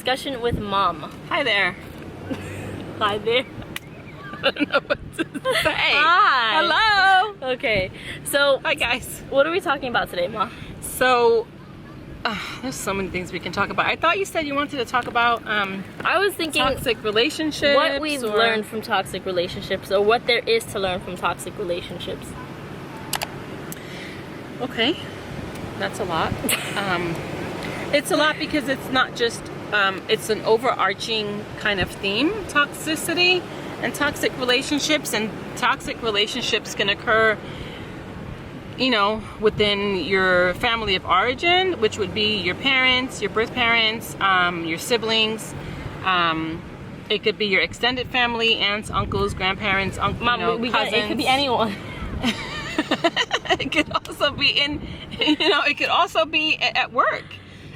discussion with Mom. Hi there. Hi there. I don't know what to say. Hi. Hello. Okay, so Hi guys. what are we talking about today, Ma? So, there's so many things we can talk about. I thought you said you wanted to talk about I was thinking toxic relationships. what we've learned from toxic relationships, or what there is to learn from toxic relationships. Okay, that's a lot. It's a lot because it's not just, it's an overarching kind of theme, toxicity and toxic relationships. And toxic relationships can occur, you know, within your family of origin, which would be your parents, your birth parents, your siblings. It could be your extended family, aunts, uncles, grandparents, Mom, cousins. it could be anyone. It could also be in, you know, it could also be at work.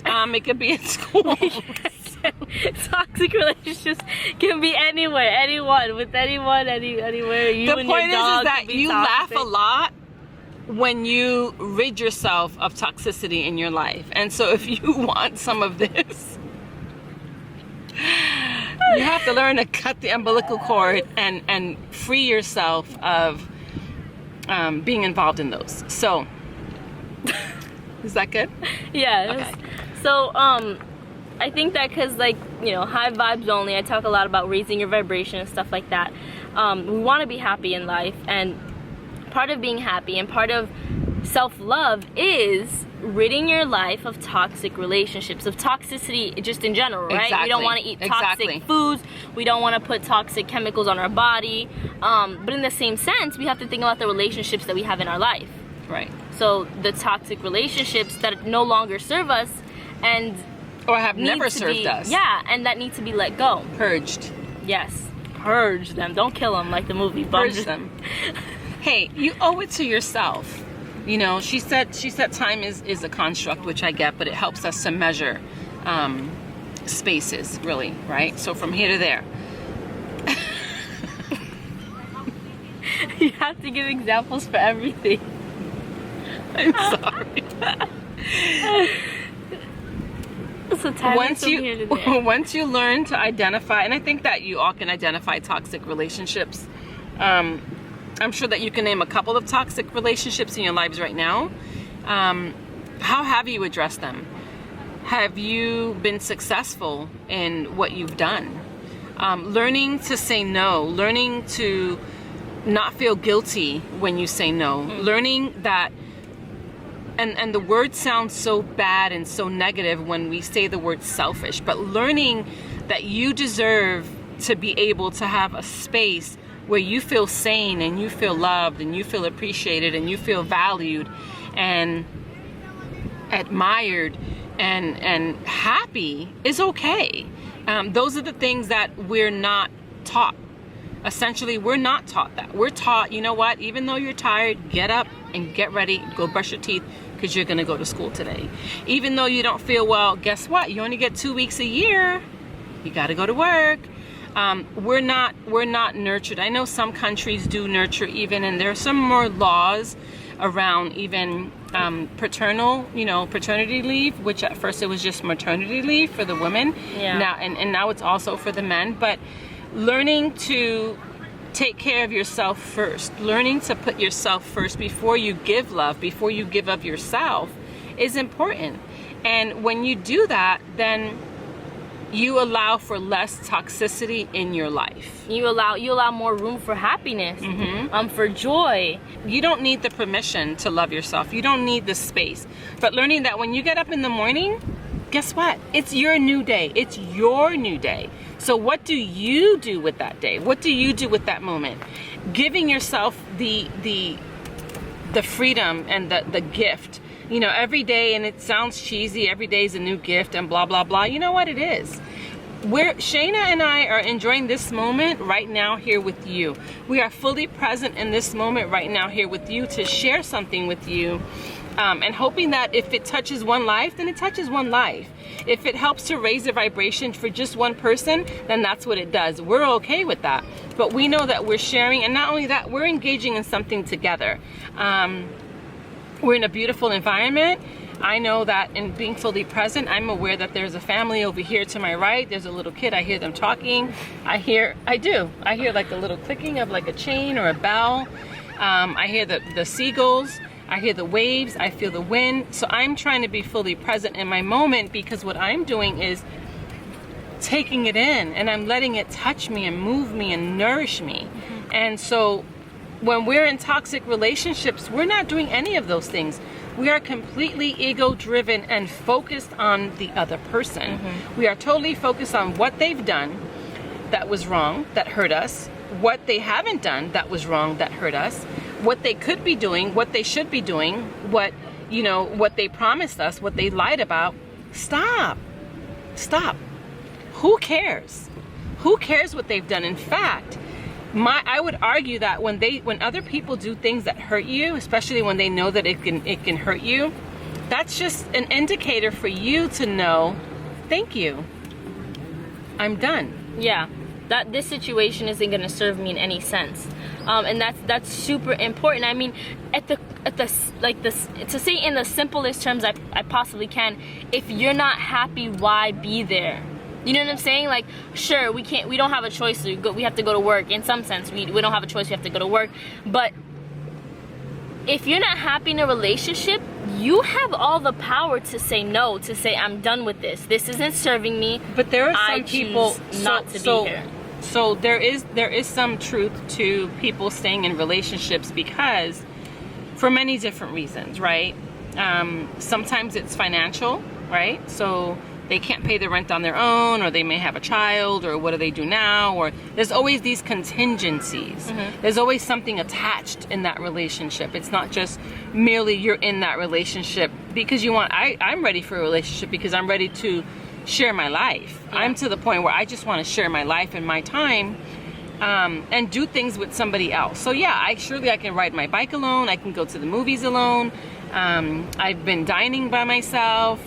It could be at school. Toxic relationships can be anywhere, anyone, with anyone, anywhere. You The and point your dog is that can be you toxic. laugh a lot when you rid yourself of toxicity in your life. And so if you want some of this, you have to learn to cut the umbilical cord and free yourself of being involved in those. So, is that good? Yes. Okay. So, I think that because, like, you know, high vibes only, I talk a lot about raising your vibration and stuff like that. We want to be happy in life, and part of being happy and part of self-love is ridding your life of toxic relationships, of toxicity just in general, right? Exactly. We don't want to eat toxic Exactly. foods. We don't want to put toxic chemicals on our body. But in the same sense, we have to think about the relationships that we have in our life. Right. So the toxic relationships that no longer serve us and Or have need never to served be, us. yeah, and that need to be let go. Purged. Yes, purge them. Don't kill them like the movie. Purge them. Hey, you owe it to yourself. You know, she said time is a construct, which I get, but it helps us to measure spaces, really, right? So from here to there. You have to give examples for everything. I'm sorry. So Once you learn to identify, and I think that you all can identify toxic relationships. I'm sure that you can name a couple of toxic relationships in your lives right now. How have you addressed them? Have you been successful in what you've done? Learning to say no, learning to not feel guilty when you say no, learning that, and the word sounds so bad and so negative when we say the word selfish, but learning that you deserve to be able to have a space where you feel sane and you feel loved and you feel appreciated and you feel valued and admired and happy is okay. Those are the things that we're not taught. Essentially, we're not taught that. We're taught, you know what, even though you're tired, get up and get ready, go brush your teeth, because you're going to go to school today. Even though you don't feel well, guess what? You only get 2 weeks a year. You got to go to work. We're not nurtured. I know some countries do nurture even, and there are some more laws around even paternity leave, which at first it was just maternity leave for the women. Yeah. Now and now it's also for the men. But learning to take care of yourself first, learning to put yourself first before you give love, before you give of yourself, is important. And when you do that, then you allow for less toxicity in your life. You allow more room for happiness, for joy. You don't need the permission to love yourself. You don't need the space. But learning that when you get up in the morning, guess what? It's your new day. It's your new day. So what do you do with that day? What do you do with that moment? Giving yourself the freedom and the gift. You know, every day, and it sounds cheesy, every day is a new gift and blah, blah, blah. You know what it is? Shayna and I are enjoying this moment right now here with you. We are fully present in this moment right now here with you to share something with you. And hoping that if it touches one life, then it touches one life. If it helps to raise the vibration for just one person, then that's what it does. We're okay with that. But we know that we're sharing, and not only that, we're engaging in something together. We're in a beautiful environment. I know that in being fully present, I'm aware that there's a family over here to my right. There's a little kid. I hear them talking. I hear like a little clicking of like a chain or a bell. I hear the seagulls. I hear the waves. I feel the wind. So I'm trying to be fully present in my moment, because what I'm doing is taking it in, and I'm letting it touch me and move me and nourish me. And so when we're in toxic relationships, we're not doing any of those things. We are completely ego driven and focused on the other person. We are totally focused on what they've done that was wrong, that hurt us, what they haven't done that was wrong, that hurt us, what they could be doing, what they should be doing, what they promised us, what they lied about. Stop. Who cares? Who cares what they've done? In fact, I would argue that when other people do things that hurt you, especially when they know that it can hurt you, that's just an indicator for you to know, thank you, I'm done. Yeah, that this situation isn't going to serve me in any sense, and that's super important. I mean, to say in the simplest terms I possibly can, if you're not happy, why be there? You know what I'm saying? Like, sure, we don't have a choice. We have to go to work. In some sense, we don't have a choice. We have to go to work. But if you're not happy in a relationship, you have all the power to say no, to say, I'm done with this. This isn't serving me. But there are some people not to be here. So there is some truth to people staying in relationships, because for many different reasons, right? Sometimes it's financial, right? So they can't pay the rent on their own, or they may have a child, or what do they do now? Or there's always these contingencies. There's always something attached in that relationship. It's not just merely you're in that relationship because you want, I'm ready for a relationship because I'm ready to share my life. Yeah. I'm to the point where I just want to share my life and my time, and do things with somebody else. So yeah, I can ride my bike alone. I can go to the movies alone. I've been dining by myself.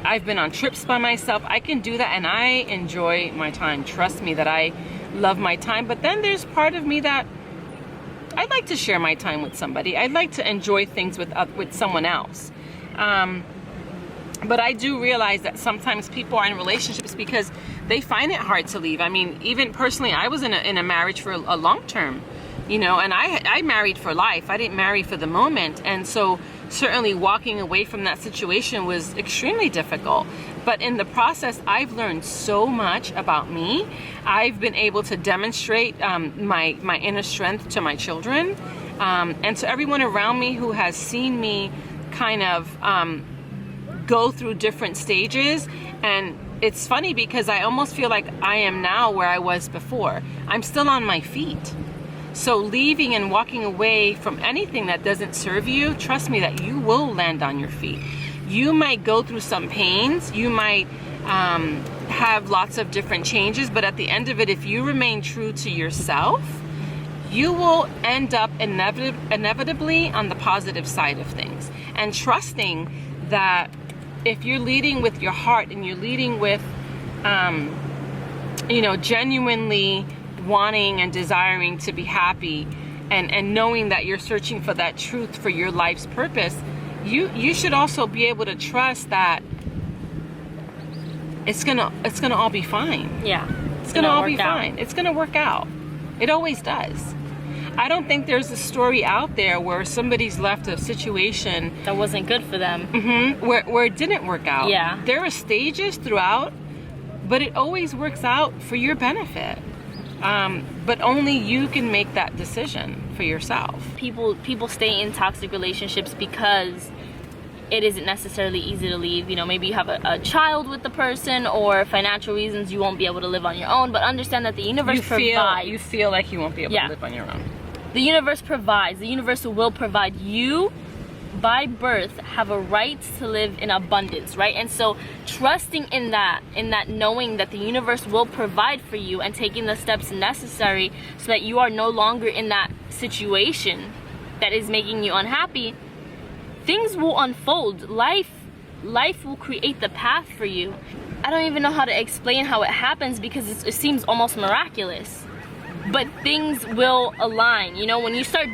I've been on trips by myself. I can do that, and I enjoy my time. Trust me that I love my time. But then there's part of me that I'd like to share my time with somebody. I'd like to enjoy things with someone else. But I do realize that sometimes people are in relationships because they find it hard to leave. I mean, even personally, I was in a marriage for a long term, and I married for life. I didn't marry for the moment. And so certainly walking away from that situation was extremely difficult. But in the process, I've learned so much about me. I've been able to demonstrate my inner strength to my children, and to everyone around me who has seen me kind of go through different stages. And it's funny because I almost feel like I am now where I was before. I'm still on my feet. So leaving and walking away from anything that doesn't serve you, trust me that you will land on your feet. You might go through some pains. You might have lots of different changes, but at the end of it, if you remain true to yourself, you will end up inevitably on the positive side of things. And trusting that if you're leading with your heart and you're leading with, genuinely wanting and desiring to be happy, and knowing that you're searching for that truth for your life's purpose, you should also be able to trust that it's gonna all be fine. Yeah, it's gonna all be fine. It's gonna work out. It always does. I don't think there's a story out there where somebody's left a situation that wasn't good for them, where it didn't work out. Yeah, there are stages throughout, but it always works out for your benefit. But only you can make that decision for yourself. People stay in toxic relationships because it isn't necessarily easy to leave. Maybe you have a child with the person, or financial reasons you won't be able to live on your own. But understand that the universe provides. You feel like you won't be able to live on your own. The universe provides. The universe will provide. You, by birth, have a right to live in abundance, right? And so trusting in that knowing that the universe will provide for you, and taking the steps necessary so that you are no longer in that situation that is making you unhappy, things will unfold. Life will create the path for you. I don't even know how to explain how it happens, because it seems almost miraculous. But things will align. When you start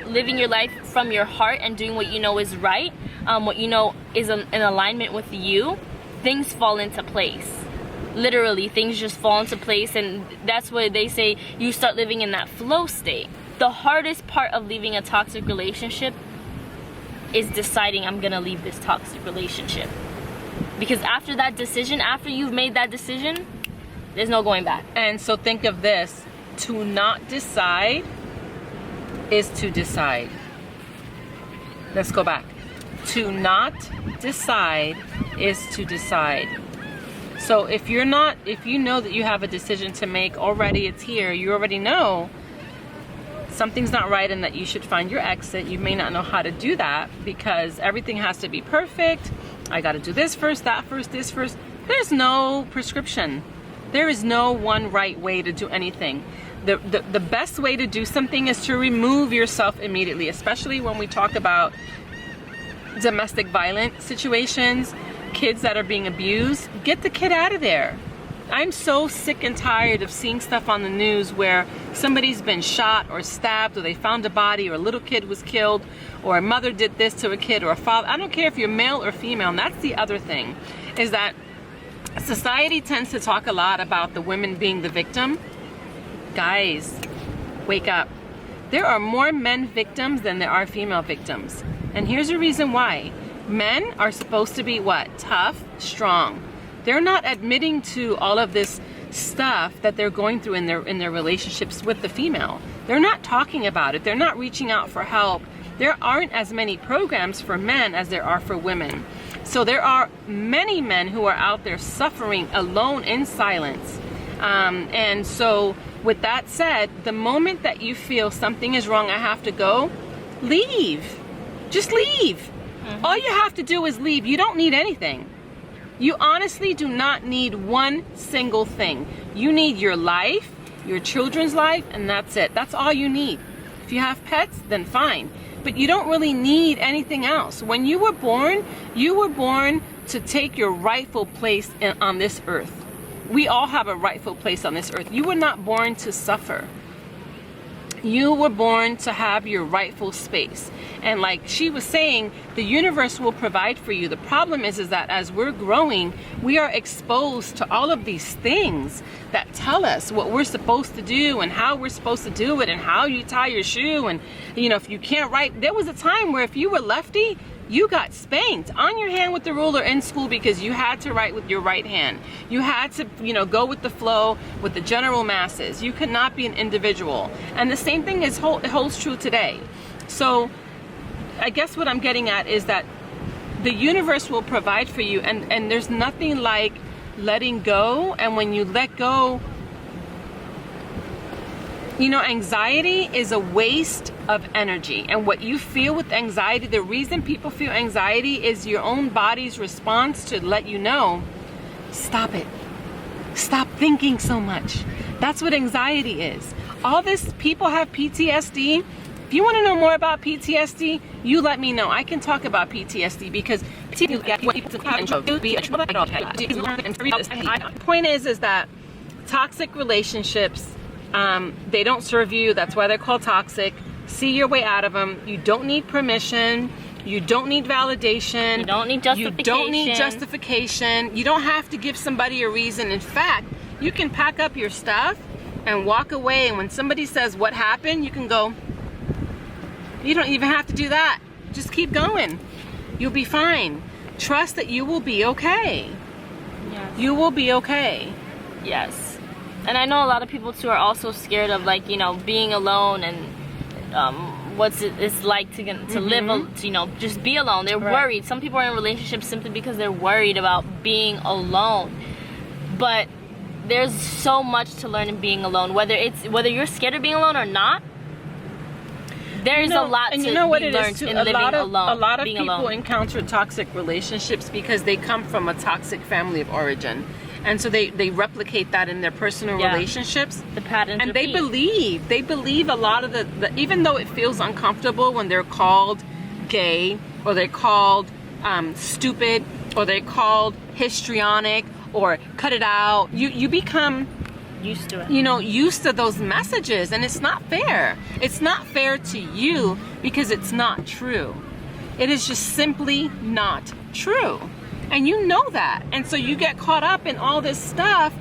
living your life from your heart and doing what you know is right, what you know is in alignment with you, things fall into place. Literally, things just fall into place, and that's what they say, you start living in that flow state. The hardest part of leaving a toxic relationship is deciding I'm gonna leave this toxic relationship. Because after that decision, after you've made that decision, there's no going back. And so think of this, to not decide is to decide. Let's go back. To not decide is to decide. So if you know that you have a decision to make already, it's here, you already know something's not right and that you should find your exit. You may not know how to do that because everything has to be perfect. I got to do this first, that first, this first. There's no prescription. There is no one right way to do anything. The best way to do something is to remove yourself immediately, especially when we talk about domestic violence situations, kids that are being abused. Get the kid out of there. I'm so sick and tired of seeing stuff on the news where somebody's been shot or stabbed, or they found a body, or a little kid was killed, or a mother did this to a kid, or a father. I don't care if you're male or female. And that's the other thing, is that society tends to talk a lot about the women being the victim. Guys, wake up. There are more men victims than there are female victims. And here's the reason why. Men are supposed to be what? Tough, strong. They're not admitting to all of this stuff that they're going through in their relationships with the female. They're not talking about it. They're not reaching out for help. There aren't as many programs for men as there are for women. So there are many men who are out there suffering alone in silence. And so with that said, the moment that you feel something is wrong, I have to go, leave. Just leave. All you have to do is leave. You don't need anything. You honestly do not need one single thing. You need your life, your children's life, and that's it. That's all you need. If you have pets, then fine. But you don't really need anything else. When you were born to take your rightful place on this earth. We all have a rightful place on this earth. You were not born to suffer. You were born to have your rightful space. And like she was saying, the universe will provide for you. The problem is that as we're growing, we are exposed to all of these things that tell us what we're supposed to do and how we're supposed to do it and how you tie your shoe. And, you know, if you can't write, there was a time where if you were lefty, you got spanked on your hand with the ruler in school because you had to write with your right hand. You had to, you know, go with the flow, with the general masses. You could not be an individual. And the same thing holds true today. So I guess what I'm getting at is that the universe will provide for you, and there's nothing like letting go. And when you let go, you know, anxiety is a waste of energy. And what you feel with anxiety, the reason people feel anxiety is your own body's response to let you know, stop it. Stop thinking so much. That's what anxiety is. All this, people have PTSD. If you want to know more about PTSD, you let me know. I can talk about PTSD because the point is that toxic relationships, they don't serve you. That's why they're called toxic. See your way out of them. You don't need permission. You don't need validation. You don't need justification. You don't need justification. You don't have to give somebody a reason. In fact, you can pack up your stuff and walk away. And when somebody says, what happened? You can go, you don't even have to do that. Just keep going. You'll be fine. Trust that you will be okay. Yes. You will be okay. Yes. And I know a lot of people too are also scared of, like, you know, being alone and what's it's like to live, you know, just be alone. They're worried. Some people are in relationships simply because they're worried about being alone. But there's so much to learn in being alone. Whether you're scared of being alone or not, there's a lot to be learned in living alone. A lot of people encounter toxic relationships because they come from a toxic family of origin. And so they replicate that in their personal relationships. The patterns. And they believe a lot of the even though it feels uncomfortable when they're called gay, or they're called stupid, or they're called histrionic, or cut it out. You become used to it. You know, used to those messages, and it's not fair. It's not fair to you because it's not true. It is just simply not true. And you know that. And so you get caught up in all this stuff.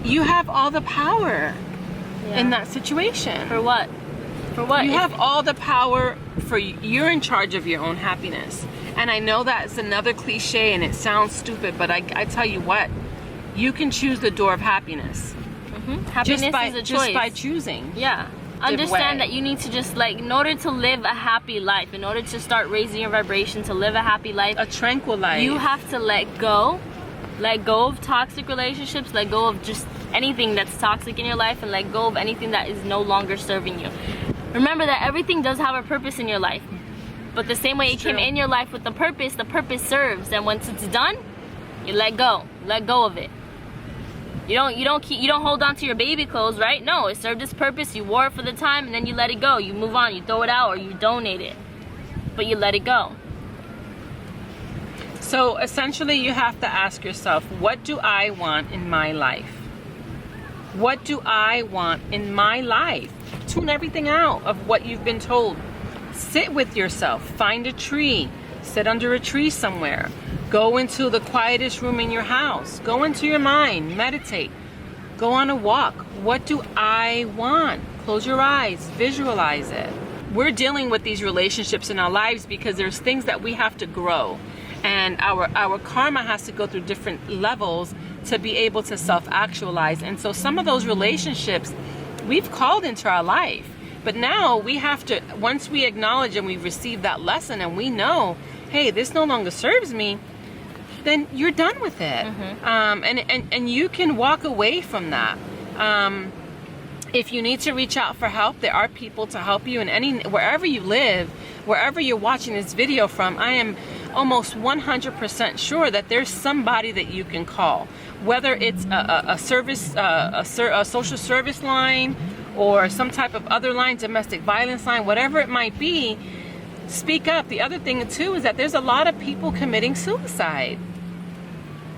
You have all the power in that situation. For what? For what? You have all the power you're in charge of your own happiness. And I know that's another cliche and it sounds stupid, but I tell you what, you can choose the door of happiness. Happiness is a choice. Just by choosing. Yeah. Understand that you need to just, like, in order to live a happy life, in order to start raising your vibration, to live a happy life, a tranquil life, you have to let go of toxic relationships, let go of just anything that's toxic in your life, and let go of anything that is no longer serving you. Remember that everything does have a purpose in your life, but the same way it came in your life with the purpose serves, and once it's done, you let go of it. You don't hold on to your baby clothes, right? No, it served its purpose, you wore it for the time, and then you let it go. You move on, you throw it out, or you donate it, but you let it go. So essentially you have to ask yourself, what do I want in my life? What do I want in my life? Tune everything out of what you've been told. Sit with yourself, find a tree, sit under a tree somewhere. Go into the quietest room in your house. Go into your mind, meditate. Go on a walk. What do I want? Close your eyes, visualize it. We're dealing with these relationships in our lives because there's things that we have to grow. And our karma has to go through different levels to be able to self-actualize. And so some of those relationships we've called into our life. But now we have to, once we acknowledge and we receive that lesson and we know, hey, this no longer serves me, then you're done with it. And you can walk away from that. If you need to reach out for help, there are people to help you in wherever you live, wherever you're watching this video from. I am almost 100% sure that there's somebody that you can call, whether it's a social service line or some type of other line, domestic violence line, whatever it might be. Speak up. The other thing too is that there's a lot of people committing suicide.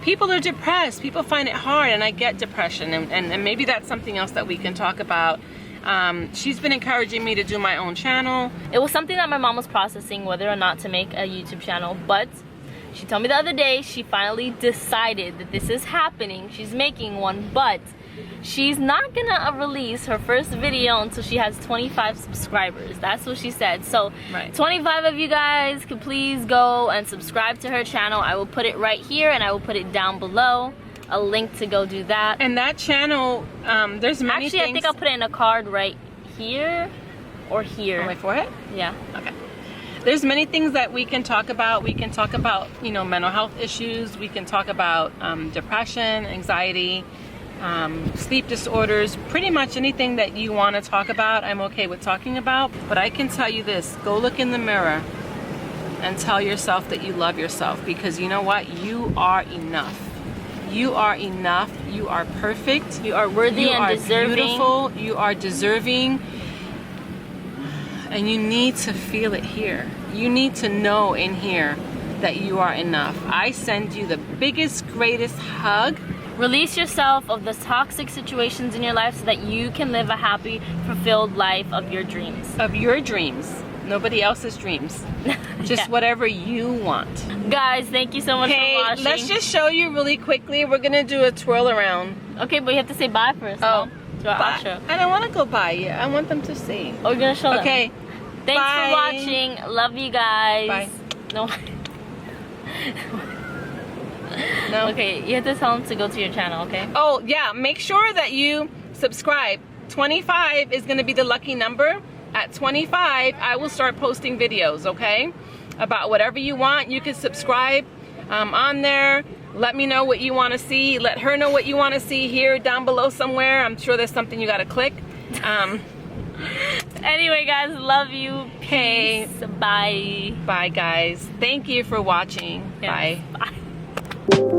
People are depressed. People find it hard, and I get depression, and maybe that's something else that we can talk about. She's been encouraging me to do my own channel. It was something that my mom was processing, whether or not to make a YouTube channel, but she told me the other day she finally decided that this is happening. She's making one, but she's not gonna release her first video until she has 25 subscribers. That's what she said. So 25 of you guys could please go and subscribe to her channel. I will put it right here, and I will put it down below, a link to go do that. And that channel, there's many things. I think I'll put it in a card right here or here. On my forehead? Yeah. Okay. There's many things that we can talk about. We can talk about, mental health issues. We can talk about depression, anxiety, sleep disorders, pretty much anything that you want to talk about, I'm okay with talking about. But I can tell you this, go look in the mirror and tell yourself that you love yourself, because you know what? You are enough. You are enough. You are perfect. You are worthy and deserving. Beautiful. You are deserving. And you need to feel it here. You need to know in here that you are enough. I send you the biggest, greatest hug. Release yourself of the toxic situations in your life so that you can live a happy, fulfilled life of your dreams. Of your dreams. Nobody else's dreams. Just whatever you want. Guys, thank you so much for watching. Let's just show you really quickly. We're going to do a twirl around. Okay, but you have to say bye first. Oh. To our outro. I don't want to go by yet. I want them to see. Oh, you're going to show them? Okay. Thanks bye. for watching. Love you guys. Bye. No. No. Okay, you have to tell them to go to your channel, okay? Oh, yeah. Make sure that you subscribe. 25 is going to be the lucky number. At 25, I will start posting videos, okay? About whatever you want. You can subscribe on there. Let me know what you want to see. Let her know what you want to see here down below somewhere. I'm sure there's something you got to click. Anyway, guys, love you. Peace. Bye. Bye, guys. Thank you for watching. Yes. Bye. Bye.